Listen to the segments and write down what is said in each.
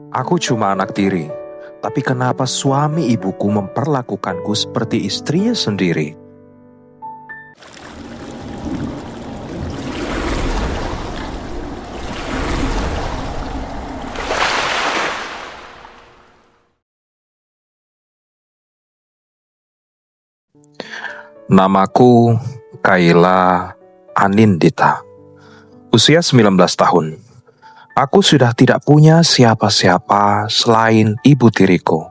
Aku cuma anak tiri, tapi kenapa suami ibuku memperlakukanku seperti istrinya sendiri? Namaku Kayla Anindita. Usia 19 tahun. Aku sudah tidak punya siapa-siapa selain ibu tiriku,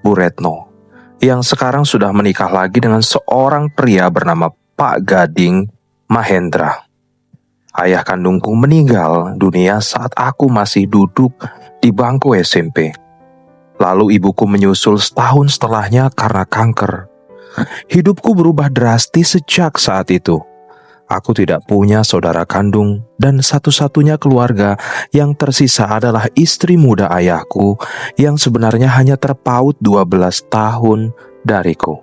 Bu Retno, yang sekarang sudah menikah lagi dengan seorang pria bernama Pak Gading Mahendra. Ayah kandungku meninggal dunia saat aku masih duduk di bangku SMP. Lalu ibuku menyusul setahun setelahnya karena kanker. Hidupku berubah drastis sejak saat itu. Aku tidak punya saudara kandung dan satu-satunya keluarga yang tersisa adalah istri muda ayahku yang sebenarnya hanya terpaut 12 tahun dariku.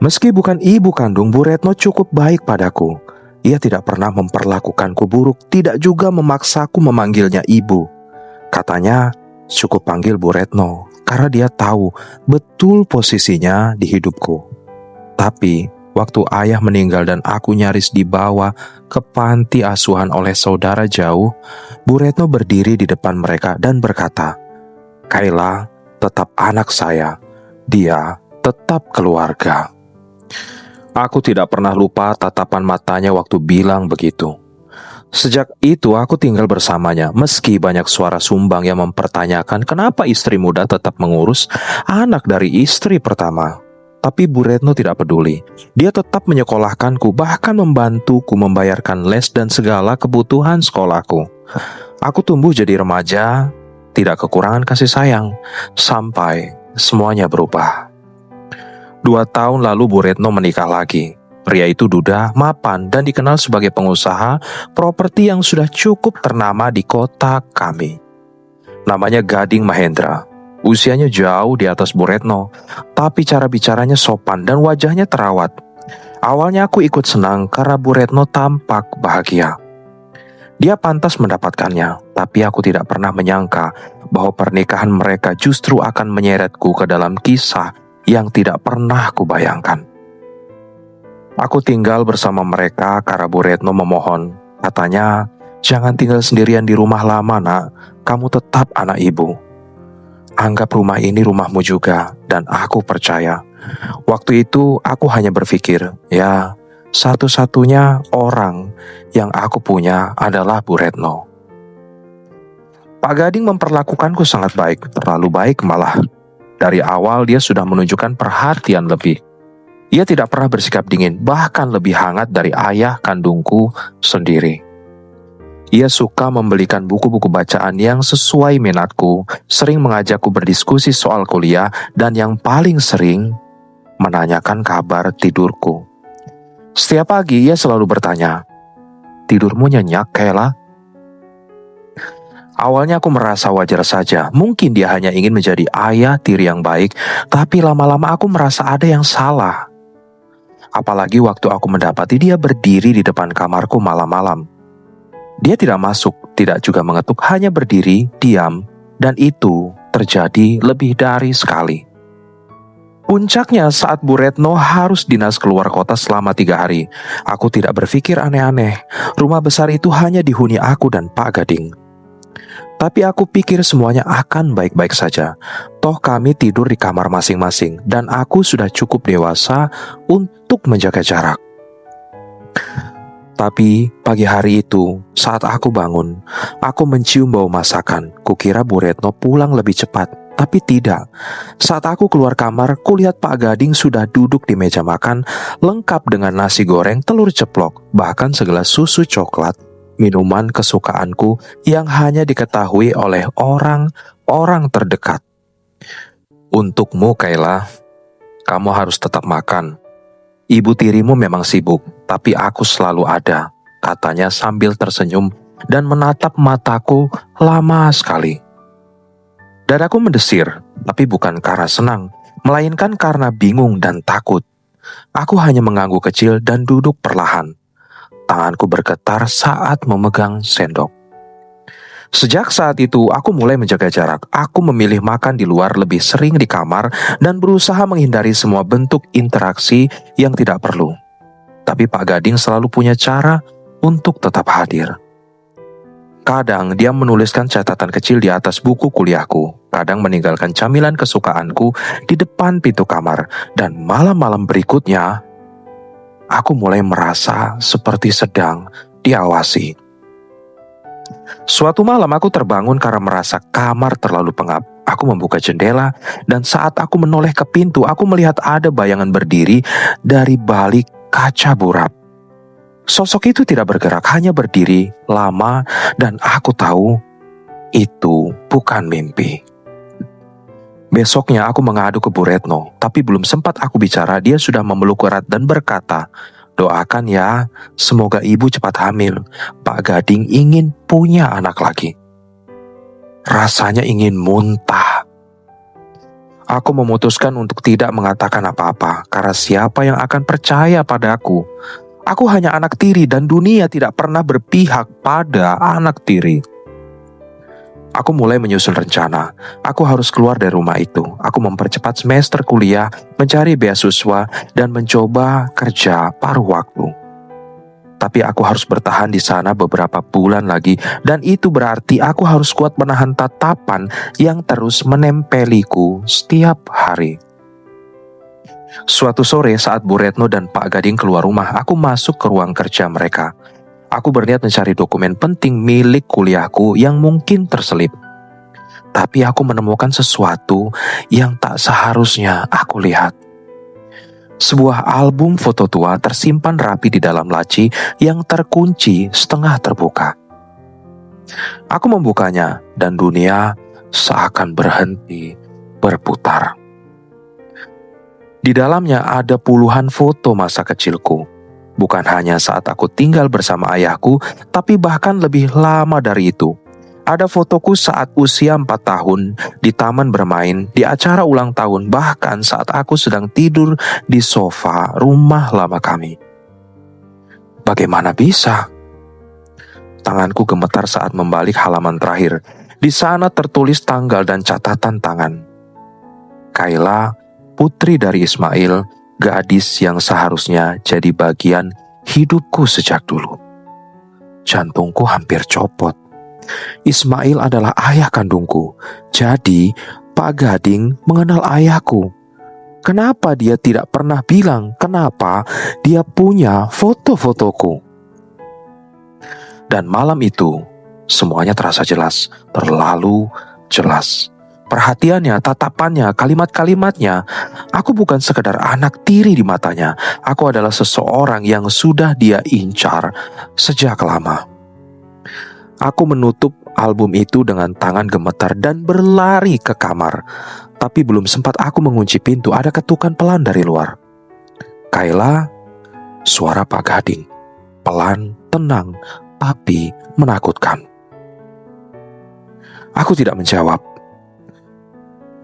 Meski bukan ibu kandung, Bu Retno cukup baik padaku. Ia tidak pernah memperlakukanku buruk, tidak juga memaksaku memanggilnya ibu. Katanya, cukup panggil Bu Retno karena dia tahu betul posisinya di hidupku. Tapi, waktu ayah meninggal dan aku nyaris dibawa ke panti asuhan oleh saudara jauh, Bu Retno berdiri di depan mereka dan berkata, "Kayla tetap anak saya, dia tetap keluarga." Aku tidak pernah lupa tatapan matanya waktu bilang begitu. Sejak itu aku tinggal bersamanya, meski banyak suara sumbang yang mempertanyakan kenapa istri muda tetap mengurus anak dari istri pertama. Tapi Bu Retno tidak peduli. Dia tetap menyekolahkanku, bahkan membantuku membayarkan les dan segala kebutuhan sekolahku. Aku tumbuh jadi remaja, tidak kekurangan kasih sayang, sampai semuanya berubah. 2 tahun lalu Bu Retno menikah lagi. Pria itu duda, mapan, dan dikenal sebagai pengusaha properti yang sudah cukup ternama di kota kami. Namanya Gading Mahendra. Usianya jauh di atas Bu Retno, tapi cara bicaranya sopan dan wajahnya terawat. Awalnya aku ikut senang karena Bu Retno tampak bahagia. Dia pantas mendapatkannya, tapi aku tidak pernah menyangka bahwa pernikahan mereka justru akan menyeretku ke dalam kisah yang tidak pernah kubayangkan. Aku tinggal bersama mereka karena Bu Retno memohon. Katanya, "Jangan tinggal sendirian di rumah lama, nak. Kamu tetap anak ibu. Anggap rumah ini rumahmu juga." Dan aku percaya. Waktu itu aku hanya berpikir, ya, satu-satunya orang yang aku punya adalah Bu Retno. Pak Gading memperlakukanku sangat baik, terlalu baik malah. Dari awal dia sudah menunjukkan perhatian lebih. Ia tidak pernah bersikap dingin, bahkan lebih hangat dari ayah kandungku sendiri. Ia suka membelikan buku-buku bacaan yang sesuai minatku, sering mengajakku berdiskusi soal kuliah, dan yang paling sering menanyakan kabar tidurku. Setiap pagi ia selalu bertanya, "Tidurmu nyenyak, Kayla?" Awalnya aku merasa wajar saja, mungkin dia hanya ingin menjadi ayah tiri yang baik, tapi lama-lama aku merasa ada yang salah. Apalagi waktu aku mendapati dia berdiri di depan kamarku malam-malam. Dia tidak masuk, tidak juga mengetuk, hanya berdiri, diam, dan itu terjadi lebih dari sekali. Puncaknya saat Bu Retno harus dinas keluar kota selama 3 hari. Aku tidak berpikir aneh-aneh. Rumah besar itu hanya dihuni aku dan Pak Gading. Tapi aku pikir semuanya akan baik-baik saja. Toh kami tidur di kamar masing-masing dan aku sudah cukup dewasa untuk menjaga jarak. Tapi pagi hari itu, saat aku bangun, aku mencium bau masakan. Kukira Bu Retno pulang lebih cepat, tapi tidak. Saat aku keluar kamar, kulihat Pak Gading sudah duduk di meja makan, lengkap dengan nasi goreng, telur ceplok, bahkan segelas susu coklat. Minuman kesukaanku yang hanya diketahui oleh orang-orang terdekat. "Untukmu, Kayla, kamu harus tetap makan. Ibu tirimu memang sibuk, tapi aku selalu ada," katanya sambil tersenyum dan menatap mataku lama sekali. Dadaku mendesir, tapi bukan karena senang, melainkan karena bingung dan takut. Aku hanya mengangguk kecil dan duduk perlahan. Tanganku bergetar saat memegang sendok. Sejak saat itu, aku mulai menjaga jarak. Aku memilih makan di luar, lebih sering di kamar, dan berusaha menghindari semua bentuk interaksi yang tidak perlu. Tapi Pak Gading selalu punya cara untuk tetap hadir. Kadang dia menuliskan catatan kecil di atas buku kuliahku, kadang meninggalkan camilan kesukaanku di depan pintu kamar, dan malam-malam berikutnya, aku mulai merasa seperti sedang diawasi. Suatu malam aku terbangun karena merasa kamar terlalu pengap. Aku membuka jendela, dan saat aku menoleh ke pintu, aku melihat ada bayangan berdiri dari balik kaca buram. Sosok itu tidak bergerak, hanya berdiri lama, dan aku tahu itu bukan mimpi. Besoknya aku mengadu ke Bu Retno, tapi belum sempat aku bicara, dia sudah memeluk erat dan berkata, "Doakan ya, semoga ibu cepat hamil. Pak Gading ingin punya anak lagi." Rasanya ingin muntah. Aku memutuskan untuk tidak mengatakan apa-apa, karena siapa yang akan percaya padaku? Aku hanya anak tiri dan dunia tidak pernah berpihak pada anak tiri. Aku mulai menyusun rencana. Aku harus keluar dari rumah itu. Aku mempercepat semester kuliah, mencari beasiswa, dan mencoba kerja paruh waktu. Tapi aku harus bertahan di sana beberapa bulan lagi, dan itu berarti aku harus kuat menahan tatapan yang terus menempeliku setiap hari. Suatu sore saat Bu Retno dan Pak Gading keluar rumah, aku masuk ke ruang kerja mereka. Aku berniat mencari dokumen penting milik kuliahku yang mungkin terselip. Tapi aku menemukan sesuatu yang tak seharusnya aku lihat. Sebuah album foto tua tersimpan rapi di dalam laci yang terkunci setengah terbuka. Aku membukanya dan dunia seakan berhenti berputar. Di dalamnya ada puluhan foto masa kecilku. Bukan hanya saat aku tinggal bersama ayahku, tapi bahkan lebih lama dari itu. Ada fotoku saat usia 4 tahun, di taman bermain, di acara ulang tahun, bahkan saat aku sedang tidur di sofa rumah lama kami. Bagaimana bisa? Tanganku gemetar saat membalik halaman terakhir. Di sana tertulis tanggal dan catatan tangan. Kayla, putri dari Ismail, gadis yang seharusnya jadi bagian hidupku sejak dulu. Jantungku hampir copot. Ismail adalah ayah kandungku, jadi Pak Gading mengenal ayahku. Kenapa dia tidak pernah bilang kenapa dia punya foto-fotoku? Dan malam itu, semuanya terasa jelas, terlalu jelas. Perhatiannya, tatapannya, kalimat-kalimatnya. Aku bukan sekedar anak tiri di matanya. Aku adalah seseorang yang sudah dia incar sejak lama. Aku menutup album itu dengan tangan gemetar dan berlari ke kamar. Tapi belum sempat aku mengunci pintu, ada ketukan pelan dari luar. Kayla, suara Pak Gading. Pelan, tenang, tapi menakutkan. Aku tidak menjawab.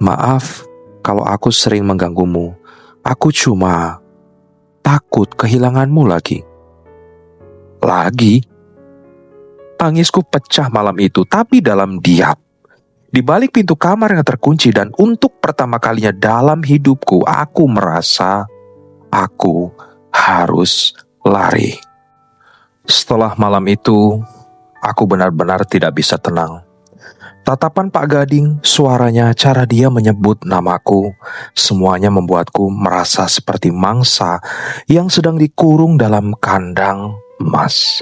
"Maaf kalau aku sering mengganggumu. Aku cuma takut kehilanganmu lagi." Lagi? Tangisku pecah malam itu, tapi dalam diam. Di balik pintu kamar yang terkunci, dan untuk pertama kalinya dalam hidupku, aku merasa aku harus lari. Setelah malam itu, aku benar-benar tidak bisa tenang. Tatapan Pak Gading, suaranya, cara dia menyebut namaku, semuanya membuatku merasa seperti mangsa yang sedang dikurung dalam kandang emas.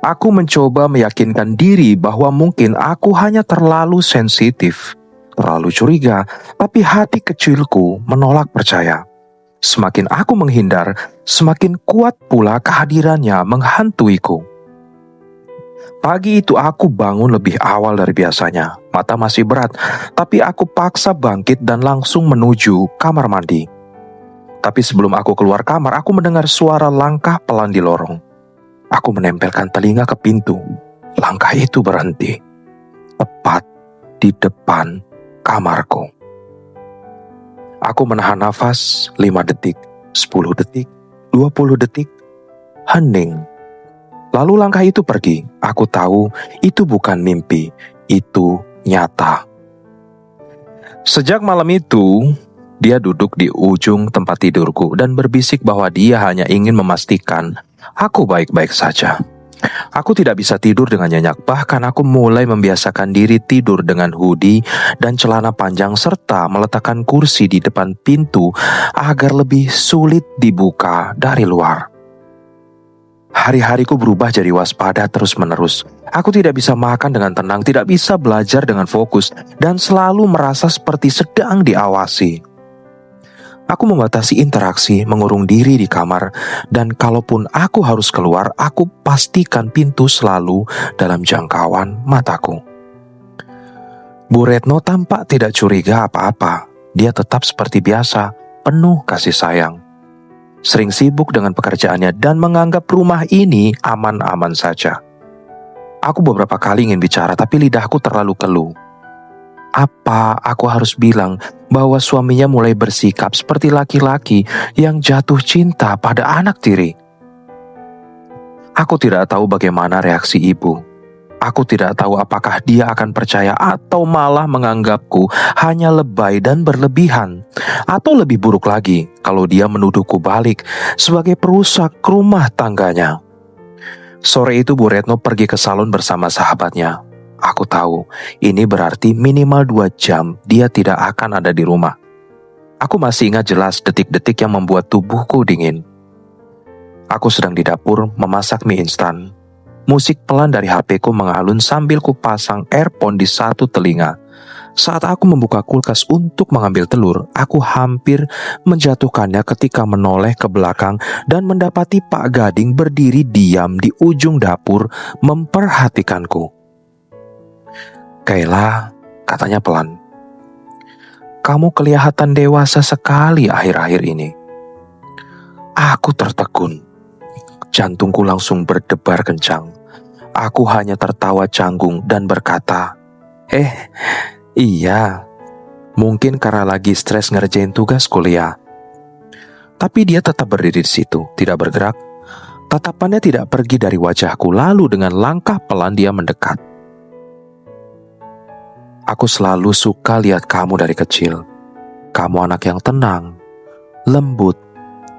Aku mencoba meyakinkan diri bahwa mungkin aku hanya terlalu sensitif, terlalu curiga, tapi hati kecilku menolak percaya. Semakin aku menghindar, semakin kuat pula kehadirannya menghantuiku. Pagi itu aku bangun lebih awal dari biasanya. Mata masih berat, tapi aku paksa bangkit dan langsung menuju kamar mandi. Tapi sebelum aku keluar kamar, aku mendengar suara langkah pelan di lorong. Aku menempelkan telinga ke pintu. Langkah itu berhenti, tepat di depan kamarku. Aku menahan nafas 5 detik, 10 detik, 20 detik, hening. Lalu langkah itu pergi. Aku tahu itu bukan mimpi, itu nyata. Sejak malam itu, dia duduk di ujung tempat tidurku dan berbisik bahwa dia hanya ingin memastikan aku baik-baik saja. Aku tidak bisa tidur dengan nyenyak, bahkan aku mulai membiasakan diri tidur dengan hoodie dan celana panjang serta meletakkan kursi di depan pintu agar lebih sulit dibuka dari luar. Hari-hariku berubah jadi waspada terus-menerus. Aku tidak bisa makan dengan tenang, tidak bisa belajar dengan fokus, dan selalu merasa seperti sedang diawasi. Aku membatasi interaksi, mengurung diri di kamar, dan kalaupun aku harus keluar, aku pastikan pintu selalu dalam jangkauan mataku. Bu Retno tampak tidak curiga apa-apa. Dia tetap seperti biasa, penuh kasih sayang. Sering sibuk dengan pekerjaannya dan menganggap rumah ini aman-aman saja. Aku beberapa kali ingin bicara, tapi lidahku terlalu keluh. Apa aku harus bilang bahwa suaminya mulai bersikap seperti laki-laki yang jatuh cinta pada anak tiri? Aku tidak tahu bagaimana reaksi ibu. Aku tidak tahu apakah dia akan percaya atau malah menganggapku hanya lebay dan berlebihan. Atau lebih buruk lagi, kalau dia menuduhku balik sebagai perusak rumah tangganya. Sore itu Bu Retno pergi ke salon bersama sahabatnya. Aku tahu, ini berarti minimal 2 jam dia tidak akan ada di rumah. Aku masih ingat jelas detik-detik yang membuat tubuhku dingin. Aku sedang di dapur memasak mie instan. Musik pelan dari HP-ku mengalun sambil kupasang earphone di satu telinga. Saat aku membuka kulkas untuk mengambil telur, aku hampir menjatuhkannya ketika menoleh ke belakang dan mendapati Pak Gading berdiri diam di ujung dapur memperhatikanku. "Kayla," katanya pelan, "kamu kelihatan dewasa sekali akhir-akhir ini." Aku tertegun. Jantungku langsung berdebar kencang. Aku hanya tertawa canggung dan berkata, iya, mungkin karena lagi stres ngerjain tugas kuliah." Tapi dia tetap berdiri di situ, tidak bergerak. Tatapannya tidak pergi dari wajahku, lalu dengan langkah pelan dia mendekat. "Aku selalu suka lihat kamu dari kecil. Kamu anak yang tenang, lembut,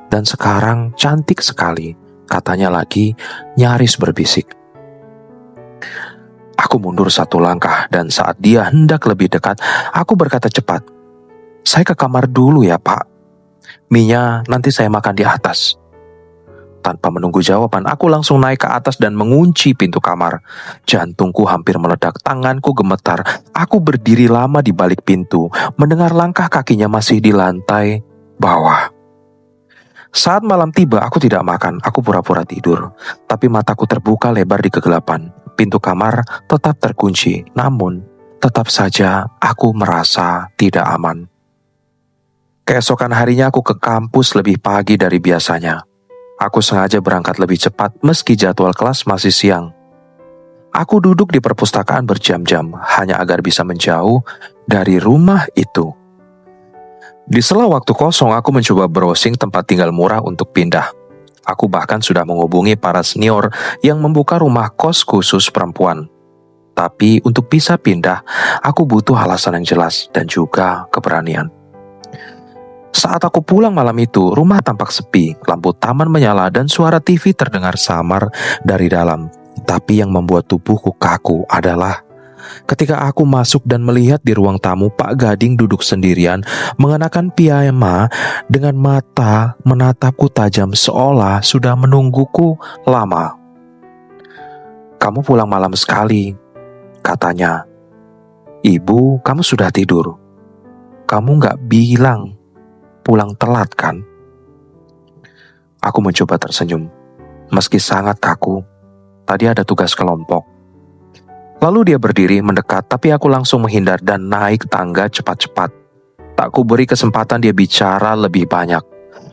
dan sekarang cantik sekali," katanya lagi nyaris berbisik. Aku mundur satu langkah dan saat dia hendak lebih dekat, aku berkata cepat, "Saya ke kamar dulu ya Pak. Mie-nya nanti saya makan di atas." Tanpa menunggu jawaban, aku langsung naik ke atas dan mengunci pintu kamar. Jantungku hampir meledak, tanganku gemetar. Aku berdiri lama di balik pintu, mendengar langkah kakinya masih di lantai bawah. Saat malam tiba, aku tidak makan, aku pura-pura tidur. Tapi mataku terbuka lebar di kegelapan. Pintu kamar tetap terkunci, namun tetap saja aku merasa tidak aman. Keesokan harinya aku ke kampus lebih pagi dari biasanya. Aku sengaja berangkat lebih cepat meski jadwal kelas masih siang. Aku duduk di perpustakaan berjam-jam hanya agar bisa menjauh dari rumah itu. Di sela waktu kosong aku mencoba browsing tempat tinggal murah untuk pindah. Aku bahkan sudah menghubungi para senior yang membuka rumah kos khusus perempuan. Tapi untuk bisa pindah, aku butuh alasan yang jelas dan juga keberanian. Saat aku pulang malam itu, rumah tampak sepi, lampu taman menyala dan suara TV terdengar samar dari dalam. Tapi yang membuat tubuhku kaku adalah ketika aku masuk dan melihat di ruang tamu Pak Gading duduk sendirian mengenakan piyama dengan mata menatapku tajam seolah sudah menungguku lama. "Kamu pulang malam sekali," katanya. "Ibu, kamu sudah tidur. Kamu gak bilang pulang telat kan?" Aku mencoba tersenyum. Meski sangat kaku, tadi ada tugas kelompok. Lalu dia berdiri mendekat, tapi aku langsung menghindar dan naik tangga cepat-cepat. Tak kuberi kesempatan dia bicara lebih banyak.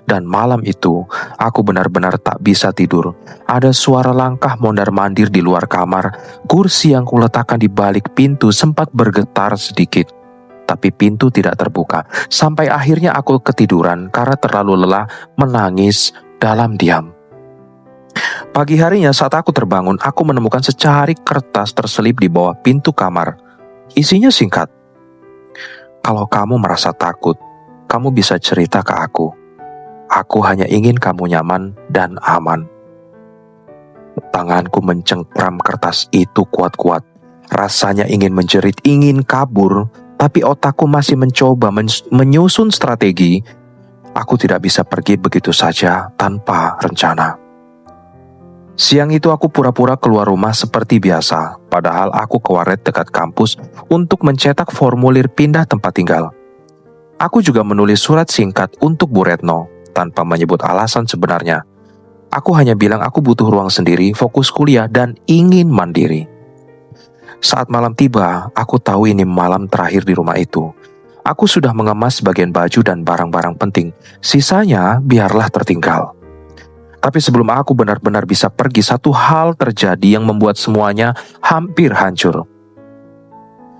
Dan malam itu, aku benar-benar tak bisa tidur. Ada suara langkah mondar-mandir di luar kamar. Kursi yang kuletakkan di balik pintu sempat bergetar sedikit. Tapi pintu tidak terbuka. Sampai akhirnya aku ketiduran karena terlalu lelah menangis dalam diam. Pagi harinya saat aku terbangun, aku menemukan secari kertas terselip di bawah pintu kamar. Isinya singkat. Kalau kamu merasa takut, kamu bisa cerita ke aku. Aku hanya ingin kamu nyaman dan aman. Tanganku mencengkram kertas itu kuat-kuat. Rasanya ingin menjerit, ingin kabur, tapi otakku masih mencoba menyusun strategi. Aku tidak bisa pergi begitu saja tanpa rencana. Siang itu aku pura-pura keluar rumah seperti biasa, padahal aku ke warnet dekat kampus untuk mencetak formulir pindah tempat tinggal. Aku juga menulis surat singkat untuk Bu Retno, tanpa menyebut alasan sebenarnya. Aku hanya bilang aku butuh ruang sendiri, fokus kuliah, dan ingin mandiri. Saat malam tiba, aku tahu ini malam terakhir di rumah itu. Aku sudah mengemas bagian baju dan barang-barang penting, sisanya biarlah tertinggal. Tapi sebelum aku benar-benar bisa pergi, satu hal terjadi yang membuat semuanya hampir hancur.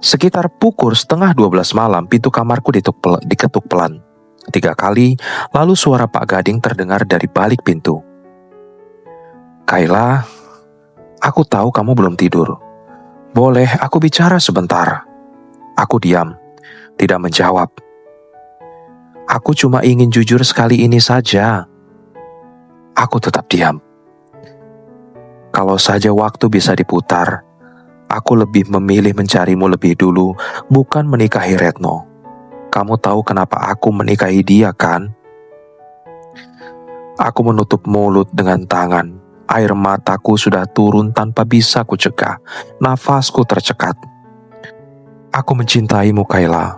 Sekitar pukul 11:30 malam, pintu kamarku diketuk pelan. 3 kali, lalu suara Pak Gading terdengar dari balik pintu. "Kayla, aku tahu kamu belum tidur. Boleh aku bicara sebentar?" Aku diam, tidak menjawab. Aku cuma ingin jujur sekali ini saja. Aku tetap diam. Kalau saja waktu bisa diputar, aku lebih memilih mencarimu lebih dulu, bukan menikahi Retno. Kamu tahu kenapa aku menikahi dia, kan? Aku menutup mulut dengan tangan. Air mataku sudah turun tanpa bisa kucegah. Nafasku tercekat. Aku mencintaimu, Kayla.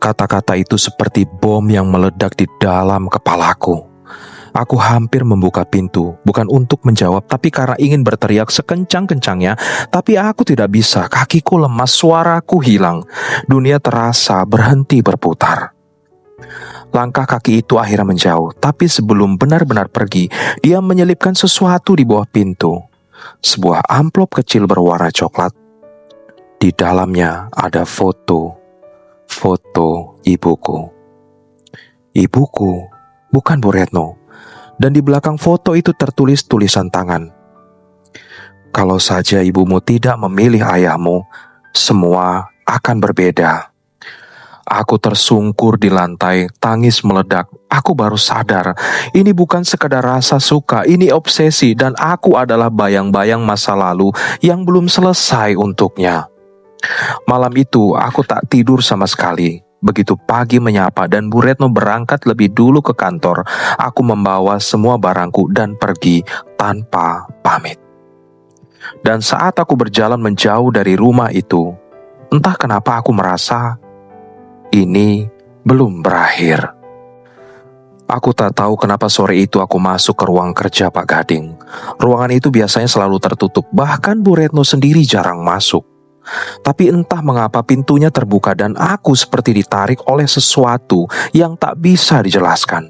Kata-kata itu seperti bom yang meledak di dalam kepalaku. Aku hampir membuka pintu, bukan untuk menjawab, tapi karena ingin berteriak sekencang-kencangnya. Tapi aku tidak bisa, kakiku lemas, suaraku hilang. Dunia terasa berhenti berputar. Langkah kaki itu akhirnya menjauh, tapi sebelum benar-benar pergi, dia menyelipkan sesuatu di bawah pintu. Sebuah amplop kecil berwarna coklat. Di dalamnya ada foto ibuku. Ibuku, bukan Bu Retno. Dan di belakang foto itu tertulis tulisan tangan. "Kalau saja ibumu tidak memilih ayahmu, semua akan berbeda." Aku tersungkur di lantai, tangis meledak. Aku baru sadar, ini bukan sekadar rasa suka, ini obsesi, dan aku adalah bayang-bayang masa lalu yang belum selesai untuknya. Malam itu aku tak tidur sama sekali. Begitu pagi menyapa dan Bu Retno berangkat lebih dulu ke kantor, aku membawa semua barangku dan pergi tanpa pamit. Dan saat aku berjalan menjauh dari rumah itu, entah kenapa aku merasa ini belum berakhir. Aku tak tahu kenapa sore itu aku masuk ke ruang kerja Pak Gading. Ruangan itu biasanya selalu tertutup, bahkan Bu Retno sendiri jarang masuk. Tapi entah mengapa pintunya terbuka dan aku seperti ditarik oleh sesuatu yang tak bisa dijelaskan.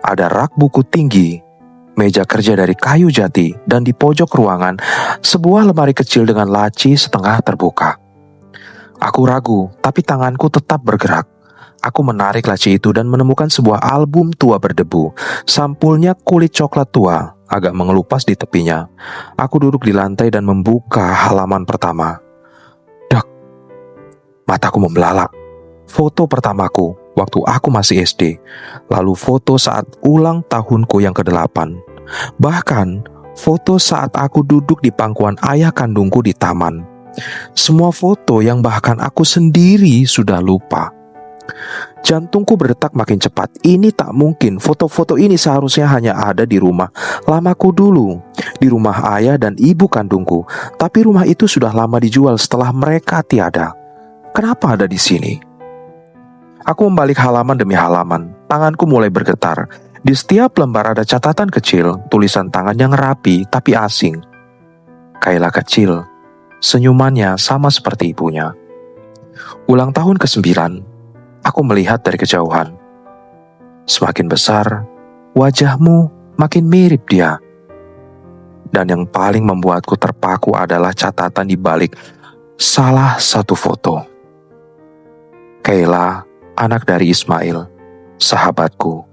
Ada rak buku tinggi, meja kerja dari kayu jati, dan di pojok ruangan sebuah lemari kecil dengan laci setengah terbuka. Aku ragu, tapi tanganku tetap bergerak. Aku menarik laci itu dan menemukan sebuah album tua berdebu. Sampulnya kulit coklat tua, agak mengelupas di tepinya. Aku duduk di lantai dan membuka halaman pertama. Mataku membelalak. Foto pertamaku waktu aku masih SD, lalu foto saat ulang tahunku yang ke-8. Bahkan foto saat aku duduk di pangkuan ayah kandungku di taman. Semua foto yang bahkan aku sendiri sudah lupa. Jantungku berdetak makin cepat. Ini tak mungkin. Foto-foto ini seharusnya hanya ada di rumah lamaku dulu, di rumah ayah dan ibu kandungku. Tapi rumah itu sudah lama dijual setelah mereka tiada. Kenapa ada di sini? Aku membalik halaman demi halaman. Tanganku mulai bergetar. Di setiap lembar ada catatan kecil, tulisan tangan yang rapi tapi asing. Kayla kecil, senyumannya sama seperti ibunya. Ulang tahun ke-9, aku melihat dari kejauhan. Semakin besar, wajahmu makin mirip dia. Dan yang paling membuatku terpaku adalah catatan di balik salah satu foto. Kayla, anak dari Ismail, sahabatku,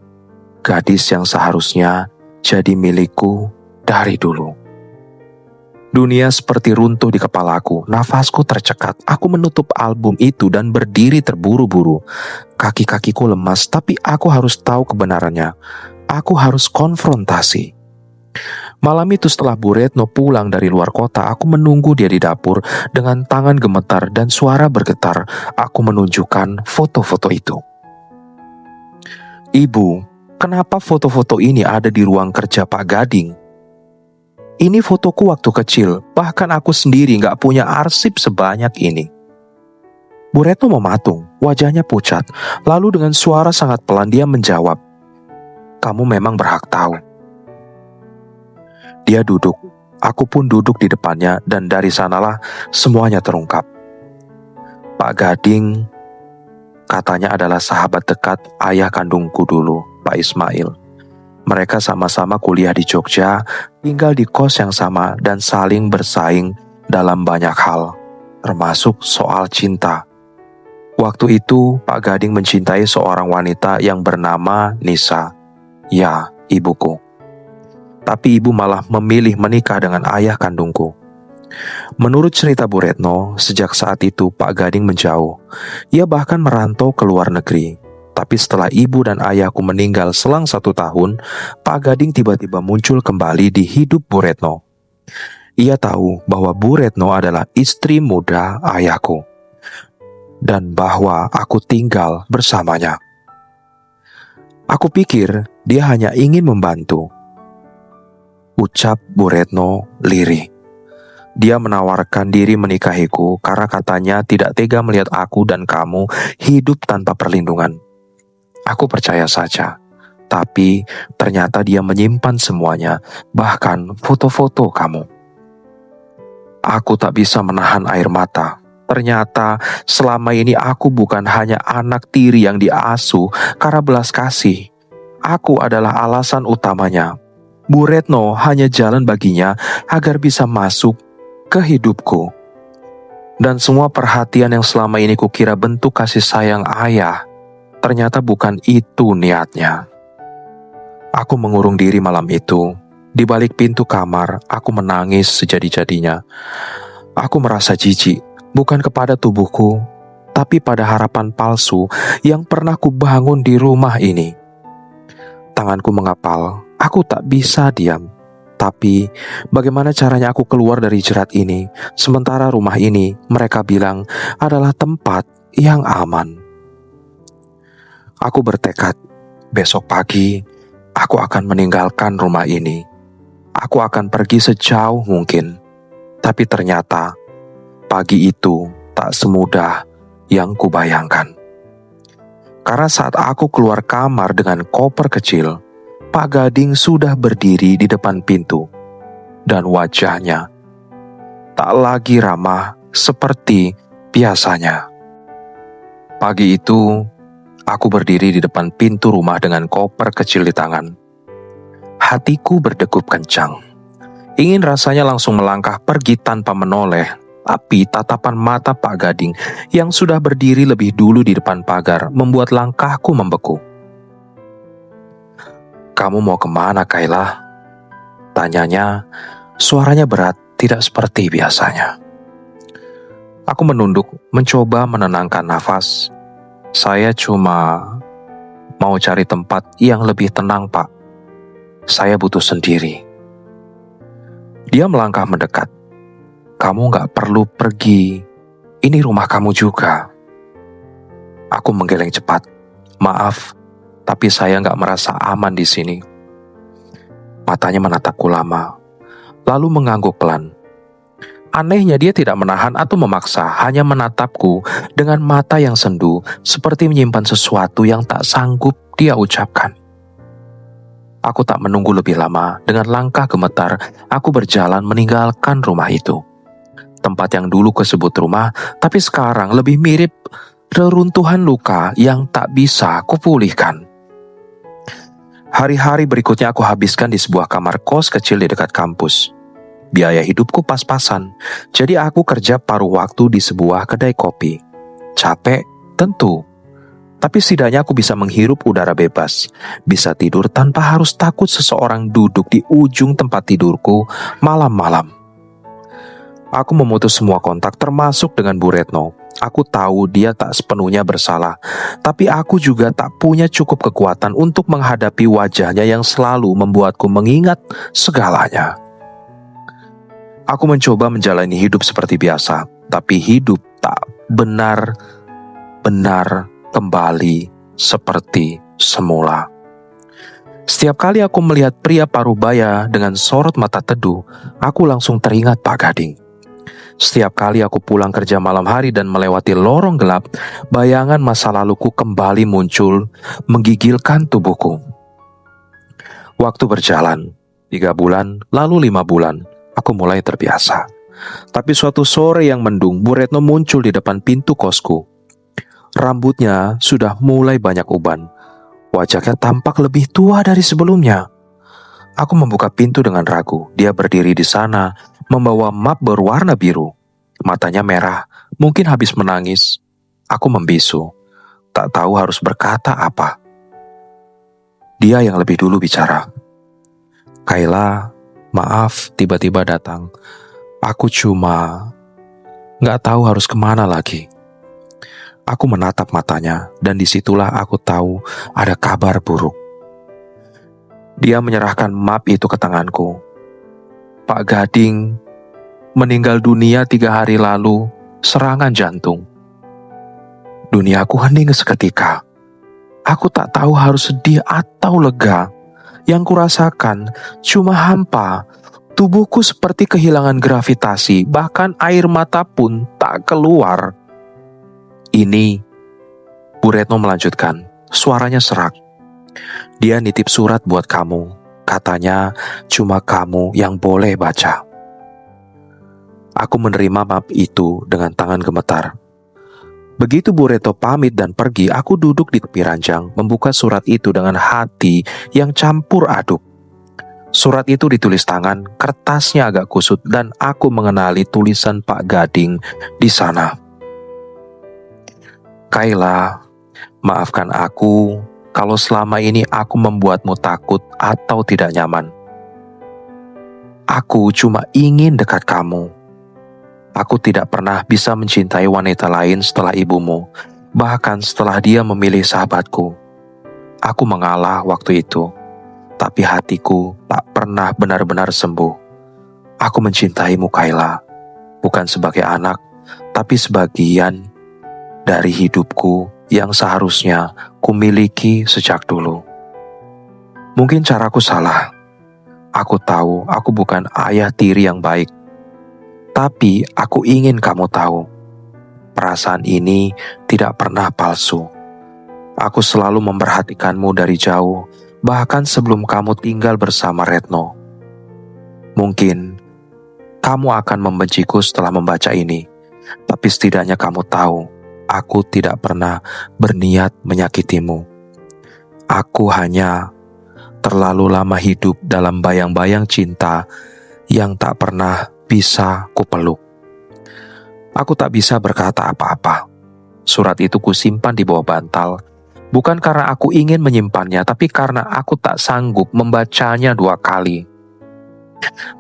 gadis yang seharusnya jadi milikku dari dulu. Dunia seperti runtuh di kepalaku, nafasku tercekat. Aku menutup album itu dan berdiri terburu-buru. Kaki-kakiku lemas, tapi aku harus tahu kebenarannya. Aku harus konfrontasi. Malam itu setelah Bu Retno pulang dari luar kota, aku menunggu dia di dapur dengan tangan gemetar dan suara bergetar. Aku menunjukkan foto-foto itu. "Ibu, kenapa foto-foto ini ada di ruang kerja Pak Gading? Ini fotoku waktu kecil, bahkan aku sendiri gak punya arsip sebanyak ini." Bu Retno mematung, wajahnya pucat. Lalu dengan suara sangat pelan dia menjawab, "Kamu memang berhak tahu." Dia duduk, aku pun duduk di depannya, dan dari sanalah semuanya terungkap. Pak Gading katanya adalah sahabat dekat ayah kandungku dulu, Pak Ismail. Mereka sama-sama kuliah di Jogja, tinggal di kos yang sama dan saling bersaing dalam banyak hal, termasuk soal cinta. Waktu itu Pak Gading mencintai seorang wanita yang bernama Nisa. Ya, ibuku. Tapi ibu malah memilih menikah dengan ayah kandungku. Menurut cerita Bu Retno, sejak saat itu Pak Gading menjauh. Ia bahkan merantau ke luar negeri. Tapi setelah ibu dan ayahku meninggal selang 1 tahun, Pak Gading tiba-tiba muncul kembali di hidup Bu Retno. Ia tahu bahwa Bu Retno adalah istri muda ayahku, dan bahwa aku tinggal bersamanya. Aku pikir dia hanya ingin membantu, ucap Bu Retno lirih. Dia menawarkan diri menikahiku karena katanya tidak tega melihat aku dan kamu hidup tanpa perlindungan. Aku percaya saja, tapi ternyata dia menyimpan semuanya, bahkan foto-foto kamu. Aku tak bisa menahan air mata. Ternyata selama ini aku bukan hanya anak tiri yang diasuh karena belas kasih. Aku adalah alasan utamanya. Bu Retno hanya jalan baginya agar bisa masuk ke hidupku. Dan semua perhatian yang selama ini kukira bentuk kasih sayang ayah, ternyata bukan itu niatnya. Aku mengurung diri malam itu. Di balik pintu kamar, aku menangis sejadi-jadinya. Aku merasa jijik, bukan kepada tubuhku, tapi pada harapan palsu yang pernah kubangun di rumah ini. Tanganku mengapal, aku tak bisa diam. Tapi bagaimana caranya aku keluar dari jerat ini, sementara rumah ini mereka bilang adalah tempat yang aman. Aku bertekad, besok pagi aku akan meninggalkan rumah ini. Aku akan pergi sejauh mungkin. Tapi ternyata pagi itu tak semudah yang kubayangkan. Karena saat aku keluar kamar dengan koper kecil, Pak Gading sudah berdiri di depan pintu. Dan wajahnya tak lagi ramah seperti biasanya. Pagi itu, aku berdiri di depan pintu rumah dengan koper kecil di tangan. Hatiku berdegup kencang. Ingin rasanya langsung melangkah pergi tanpa menoleh, tapi tatapan mata Pak Gading yang sudah berdiri lebih dulu di depan pagar membuat langkahku membeku. "Kamu mau kemana, Kayla?" tanyanya, suaranya berat, tidak seperti biasanya. Aku menunduk, mencoba menenangkan nafas. "Saya cuma mau cari tempat yang lebih tenang, Pak. Saya butuh sendiri." Dia melangkah mendekat. "Kamu gak perlu pergi. Ini rumah kamu juga." Aku menggeleng cepat. "Maaf, tapi saya gak merasa aman di sini." Matanya menatapku lama, lalu mengangguk pelan. Anehnya dia tidak menahan atau memaksa, hanya menatapku dengan mata yang sendu, seperti menyimpan sesuatu yang tak sanggup dia ucapkan. Aku tak menunggu lebih lama, dengan langkah gemetar, aku berjalan meninggalkan rumah itu. Tempat yang dulu kusebut rumah, tapi sekarang lebih mirip reruntuhan luka yang tak bisa kupulihkan. Hari-hari berikutnya aku habiskan di sebuah kamar kos kecil di dekat kampus. Biaya hidupku pas-pasan, jadi aku kerja paruh waktu di sebuah kedai kopi. Capek, tentu. Tapi setidaknya aku bisa menghirup udara bebas, bisa tidur tanpa harus takut seseorang duduk di ujung tempat tidurku malam-malam. Aku memutus semua kontak termasuk dengan Bu Retno. Aku tahu dia tak sepenuhnya bersalah, tapi aku juga tak punya cukup kekuatan untuk menghadapi wajahnya yang selalu membuatku mengingat segalanya. Aku mencoba menjalani hidup seperti biasa, tapi hidup tak benar-benar kembali seperti semula. Setiap kali aku melihat pria parubaya dengan sorot mata teduh, aku langsung teringat Pak Gading. Setiap kali aku pulang kerja malam hari dan melewati lorong gelap, bayangan masa laluku kembali muncul, menggigilkan tubuhku. Waktu berjalan, 3 bulan, lalu 5 bulan, aku mulai terbiasa. Tapi suatu sore yang mendung, Bu Retno muncul di depan pintu kosku. Rambutnya sudah mulai banyak uban. Wajahnya tampak lebih tua dari sebelumnya. Aku membuka pintu dengan ragu. Dia berdiri di sana, membawa map berwarna biru. Matanya merah, mungkin habis menangis. Aku membisu, tak tahu harus berkata apa. Dia yang lebih dulu bicara. "Kayla, maaf tiba-tiba datang. Aku cuma gak tahu harus kemana lagi." Aku menatap matanya, dan disitulah aku tahu ada kabar buruk. Dia menyerahkan map itu ke tanganku. "Pak Gading meninggal dunia 3 hari lalu, serangan jantung." Duniaku hening seketika. Aku tak tahu harus sedih atau lega. Yang kurasakan cuma hampa. Tubuhku seperti kehilangan gravitasi, bahkan air mata pun tak keluar. "Ini," Bu Retno melanjutkan, suaranya serak. "Dia nitip surat buat kamu. Katanya cuma kamu yang boleh baca." Aku menerima map itu dengan tangan gemetar. Begitu Bu Retno pamit dan pergi, aku duduk di tepi ranjang, membuka surat itu dengan hati yang campur aduk. Surat itu ditulis tangan, kertasnya agak kusut, dan aku mengenali tulisan Pak Gading di sana. "Kayla, maafkan aku kalau selama ini aku membuatmu takut atau tidak nyaman. Aku cuma ingin dekat kamu. Aku tidak pernah bisa mencintai wanita lain setelah ibumu, bahkan setelah dia memilih sahabatku. Aku mengalah waktu itu, tapi hatiku tak pernah benar-benar sembuh. Aku mencintaimu, Kayla, bukan sebagai anak, tapi sebagian dari hidupku yang seharusnya kumiliki sejak dulu. Mungkin caraku salah. Aku tahu aku bukan ayah tiri yang baik. Tapi aku ingin kamu tahu, perasaan ini tidak pernah palsu. Aku selalu memperhatikanmu dari jauh, bahkan sebelum kamu tinggal bersama Retno. Mungkin kamu akan membenciku setelah membaca ini, tapi setidaknya kamu tahu, aku tidak pernah berniat menyakitimu. Aku hanya terlalu lama hidup dalam bayang-bayang cinta yang tak pernah bisa kupeluk." Aku tak bisa berkata apa-apa. Surat itu kusimpan di bawah bantal, bukan karena aku ingin menyimpannya, tapi karena aku tak sanggup membacanya 2 kali.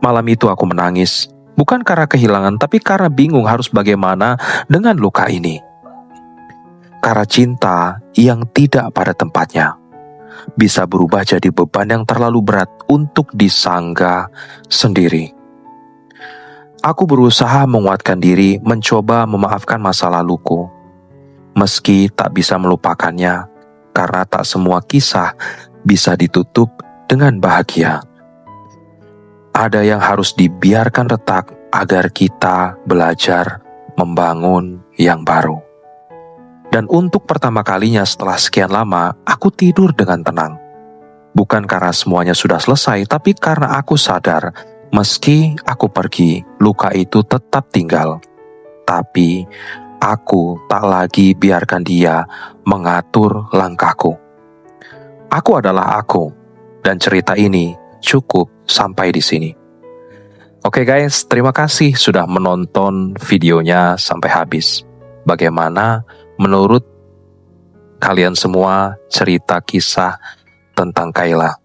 Malam itu aku menangis, bukan karena kehilangan, tapi karena bingung harus bagaimana dengan luka ini. Karena cinta yang tidak pada tempatnya bisa berubah jadi beban yang terlalu berat untuk disangga sendiri. Aku berusaha menguatkan diri, mencoba memaafkan masa laluku. Meski tak bisa melupakannya, karena tak semua kisah bisa ditutup dengan bahagia. Ada yang harus dibiarkan retak agar kita belajar membangun yang baru. Dan untuk pertama kalinya setelah sekian lama, aku tidur dengan tenang. Bukan karena semuanya sudah selesai, tapi karena aku sadar, meski aku pergi, luka itu tetap tinggal. Tapi aku tak lagi biarkan dia mengatur langkahku. Aku adalah aku, dan cerita ini cukup sampai di sini. Oke guys, terima kasih sudah menonton videonya sampai habis. Bagaimana menurut kalian semua cerita kisah tentang Kayla.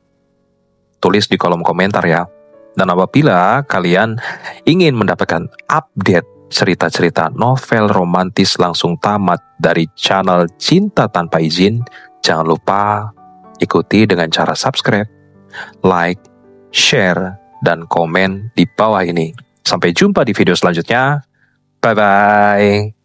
Tulis di kolom komentar ya. Dan apabila kalian ingin mendapatkan update cerita-cerita novel romantis langsung tamat dari channel Cinta Tanpa Izin, jangan lupa ikuti dengan cara subscribe, like, share, dan komen di bawah ini. Sampai jumpa di video selanjutnya. Bye-bye.